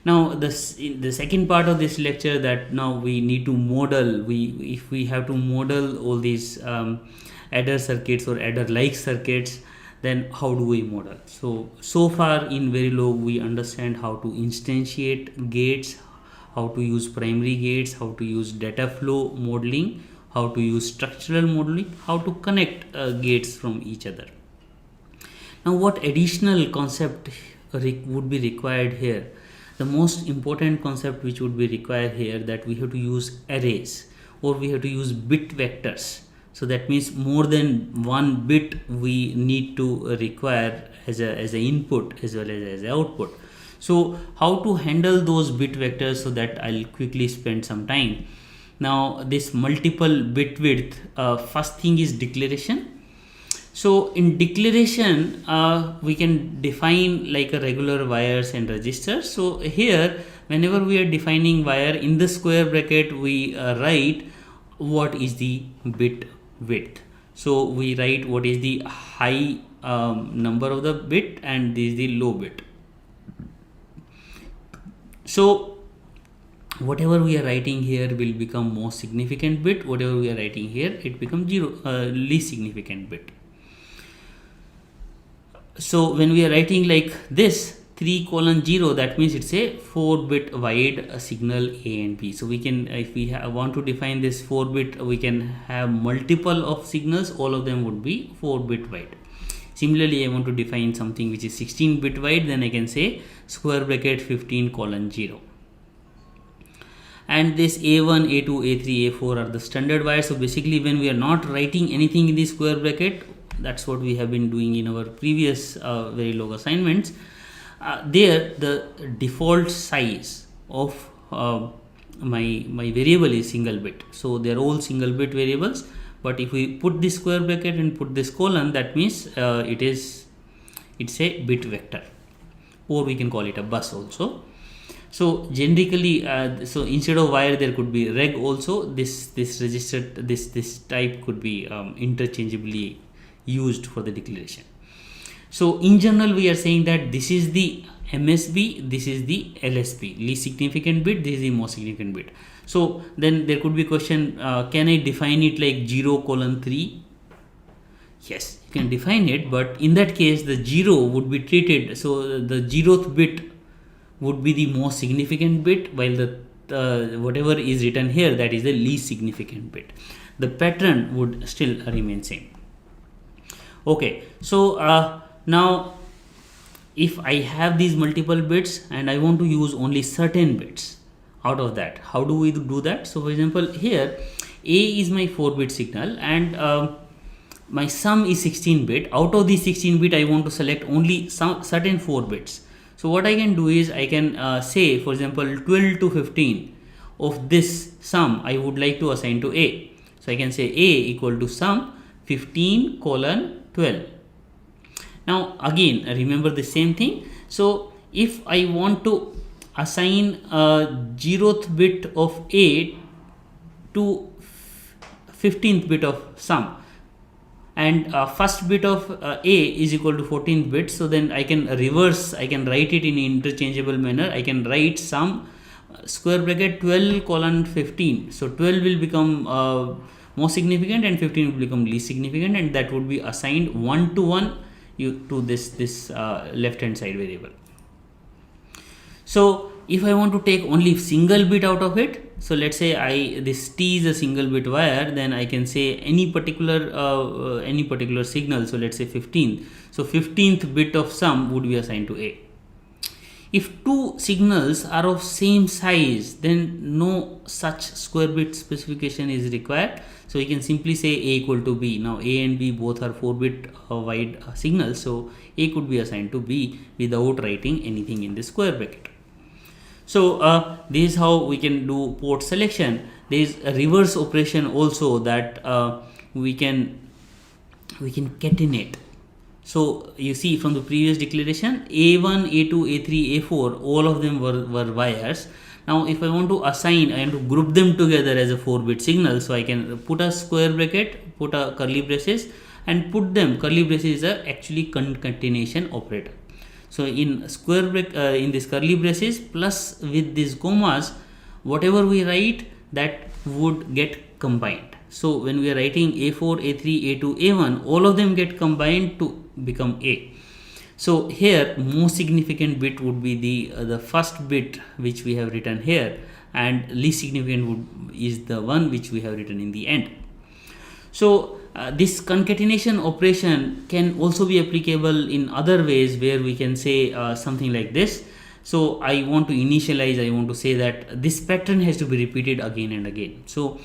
Now in the second part of this lecture, that now we need to model, if we have to model all these adder circuits or adder like circuits, then how do we model? So far in Verilog we understand how to instantiate gates, how to use primary gates, how to use data flow modeling, how to use structural modeling, how to connect gates from each other. Now what additional concept would be required here? The most important concept which would be required here, that we have to use arrays, or we have to use bit vectors. So that means more than one bit we need to require as a input as well as output. So how to handle those bit vectors, so that I'll quickly spend some time. Now this multiple bit width, first thing is declaration. So in declaration, we can define like a regular wires and resistors. So here, whenever we are defining wire, in the square bracket we write what is the bit width. So we write what is the high number of the bit, and this is the low bit. So whatever we are writing here will become most significant bit. Whatever we are writing here, it becomes least significant bit. So when we are writing like this 3:0, that means it's a 4-bit wide signal A and B. So we can, if we want to define this 4-bit, we can have multiple of signals, all of them would be 4-bit wide. Similarly, I want to define something which is 16-bit wide, then I can say square bracket 15:0. And this A1, A2, A3, A4 are the standard wires. So basically, when we are not writing anything in the square bracket, that's what we have been doing in our previous Verilog assignments. There the default size of my variable is single bit. So they are all single bit variables. But if we put this square bracket and put this colon, that means it's a bit vector, or we can call it a bus also. So generically, so instead of wire there could be reg also. This register, this type could be interchangeably used for the declaration. So in general, we are saying that this is the MSB, this is the LSB, least significant bit, this is the most significant bit. So then there could be a question, can I define it like 0:3? Yes, you can define it, but in that case the 0 would be treated, so the 0th bit would be the most significant bit, while the whatever is written here, that is the least significant bit. The pattern would still remain same. Okay, so now if I have these multiple bits and I want to use only certain bits out of that, how do we do that? So for example, here A is my 4-bit signal, and my sum is 16-bit. Out of these 16-bit, I want to select only some certain 4 bits. So what I can do is I can say, for example, 12 to 15 of this sum I would like to assign to A. So I can say A equal to sum 15:12. Now again, remember the same thing. So if I want to assign a 0th bit of A to 15th bit of sum, and first bit of A is equal to 14th bit, so then I can reverse, I can write it in interchangeable manner. I can write sum square bracket 12:15. So 12 will become most significant and 15 will become least significant, and that would be assigned 1-to-1 to this left hand side variable. So if I want to take only single bit out of it, so let's say this T is a single bit wire, then I can say any particular signal. So let's say 15. So 15th bit of sum would be assigned to A. If two signals are of same size, then no such square bit specification is required. So you can simply say A equal to B. Now A and B both are 4-bit wide signals, so A could be assigned to B without writing anything in the square bracket. So this is how we can do port selection. There is a reverse operation also, that we can catenate. So you see from the previous declaration, A1, A2, A3, A4, all of them were wires. Now if I want to assign, I want to group them together as a 4-bit signal, so I can put a square bracket, put a curly braces, and put them, curly braces is a actually concatenation operator. So in square bracket, in this curly braces plus with these commas, whatever we write, that would get combined. So when we are writing A4, A3, A2, A1, all of them get combined to become A. So here most significant bit would be the first bit which we have written here, and least significant is the one which we have written in the end. So this concatenation operation can also be applicable in other ways, where we can say something like this. So I want to initialize, I want to say that this pattern has to be repeated again and again. So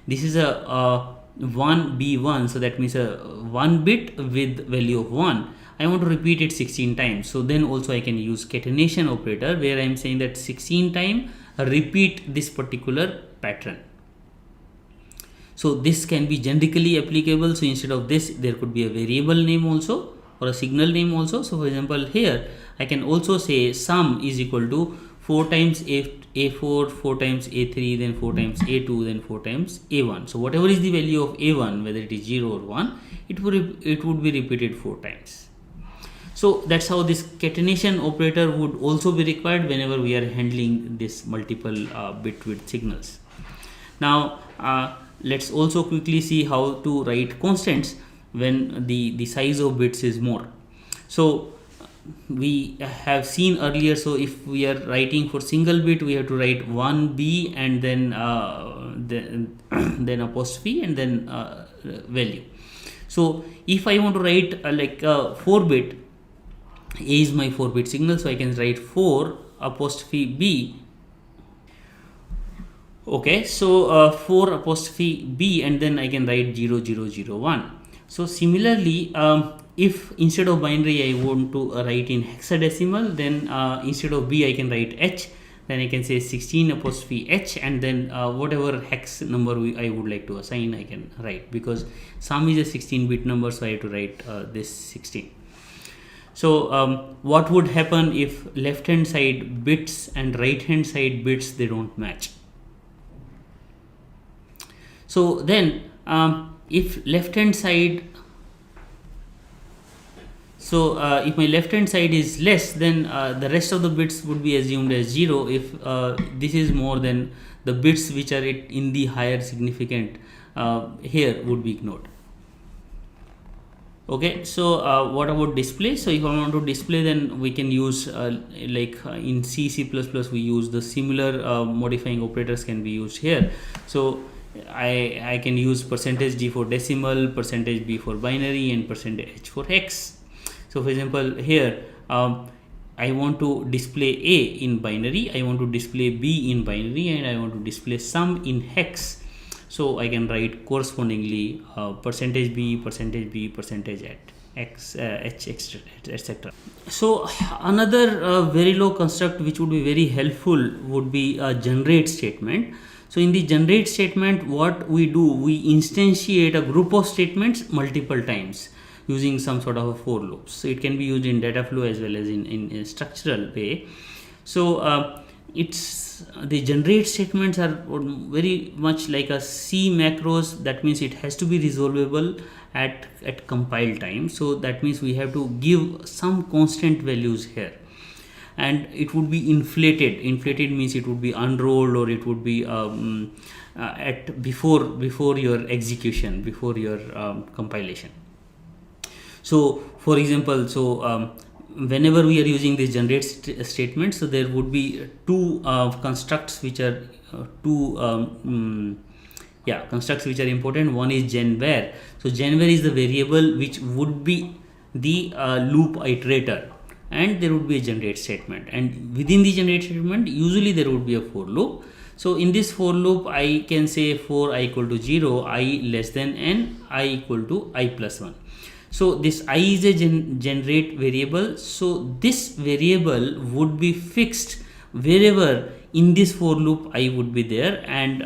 this is a 1B1, so that means a 1 bit with value of 1. I want to repeat it 16 times. So then also I can use catenation operator, where I am saying that 16 times repeat this particular pattern. So this can be generically applicable. So instead of this, there could be a variable name also, or a signal name also. So for example, here I can also say sum is equal to 4 times A4, 4 times A3, then 4 times A2, then 4 times A1. So whatever is the value of A1, whether it is 0 or 1, it would be repeated 4 times. So that's how this catenation operator would also be required whenever we are handling this multiple bit width signals. Now let's also quickly see how to write constants when the size of bits is more. So we have seen earlier, so if we are writing for single bit, we have to write 1B and then then apostrophe and then value. So if I want to write like 4 bit, A is my 4 bit signal, so I can write 4 apostrophe B. Okay, so 4 apostrophe B, and then I can write 0001. So similarly, if instead of binary I want to write in hexadecimal, then instead of B I can write H, then I can say 16 apostrophe H, and then whatever hex number I would like to assign I can write, because sum is a 16 bit number, so I have to write this 16. So what would happen if left hand side bits and right hand side bits, they don't match? So then if left hand side, so if my left hand side is less, then the rest of the bits would be assumed as 0. If this is more, then the bits which are in the higher significant here would be ignored. Okay, so what about display? So if I want to display, then we can use like in C, C++, we use the similar modifying operators can be used here. So I can use %d for decimal, %b for binary, and %h for hex. So for example, here I want to display A in binary, I want to display B in binary, and I want to display sum in hex. So I can write correspondingly %b, %b, %h, etc. So another Verilog construct which would be very helpful would be a generate statement. So in the generate statement, what we do, we instantiate a group of statements multiple times using some sort of a for loops. So it can be used in data flow as well as in a structural way. So it's the generate statements are very much like a C macros. That means it has to be resolvable at compile time. So that means we have to give some constant values here, and it would be inflated means it would be unrolled, or it would be at before your execution, before your compilation. So for example, whenever we are using this generate statement, so there would be two constructs which are constructs which are important. One is genvar. So genvar is the variable which would be the loop iterator, and there would be a generate statement, and within the generate statement usually there would be a for loop. So in this for loop, I can say for I equal to 0, I less than n, I equal to I plus 1. So this I is a generate variable. So this variable would be fixed wherever in this for loop I would be there, and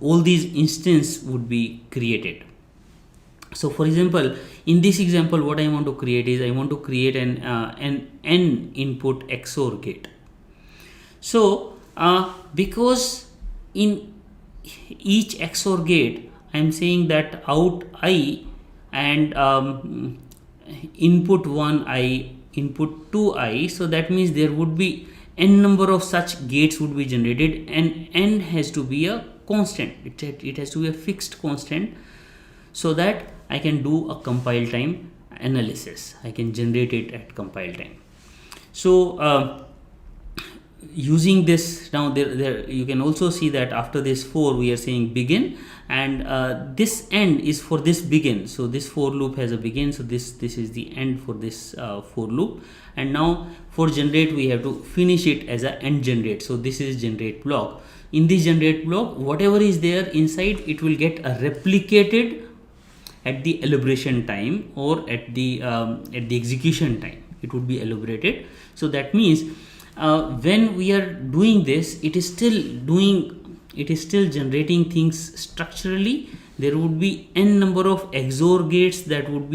all these instances would be created. So for example, in this example, what I want to create is I want to create an n input XOR gate. So because in each XOR gate I am saying that out I and input 1 I input to I, so that means there would be n number of such gates would be generated, and n has to be a constant. It has to be a fixed constant, so that I can do a compile time analysis. I can generate it at compile time. So using this, now there you can also see that after this for we are saying begin, and this end is for this begin. So this for loop has a begin, so this is the end for this for loop. And now for generate we have to finish it as a end generate. So this is generate block. In this generate block, whatever is there inside, it will get replicated at the elaboration time, or at the execution time it would be elaborated. So that means when we are doing this, it is still generating things structurally. There would be n number of XOR gates that we'll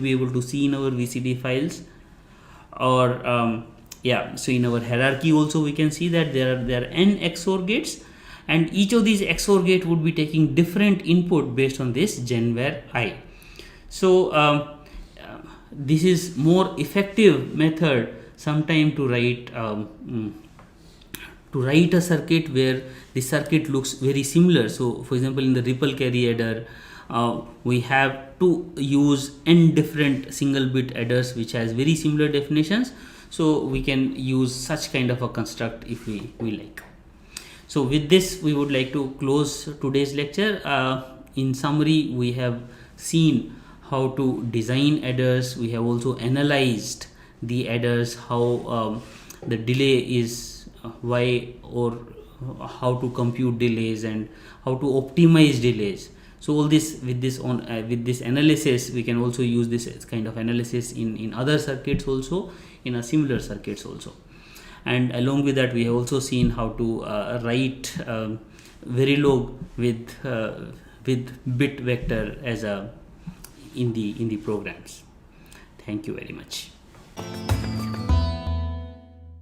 be able to see in our VCD files, or so in our hierarchy also we can see that there are n XOR gates, and each of these XOR gate would be taking different input based on this genvar I. So this is more effective method sometime to write a circuit where the circuit looks very similar. So for example, in the ripple carry adder, we have to use n different single bit adders which has very similar definitions. So we can use such kind of a construct if we like. So with this we would like to close today's lecture. In summary, we have seen how to design adders. We have also analyzed the adders, how the delay is why, or how to compute delays and how to optimize delays. So all this with this analysis, we can also use this kind of analysis in other circuits also, in a similar circuits also. And along with that, we have also seen how to write Verilog with bit vector as in the programs. Thank you very much.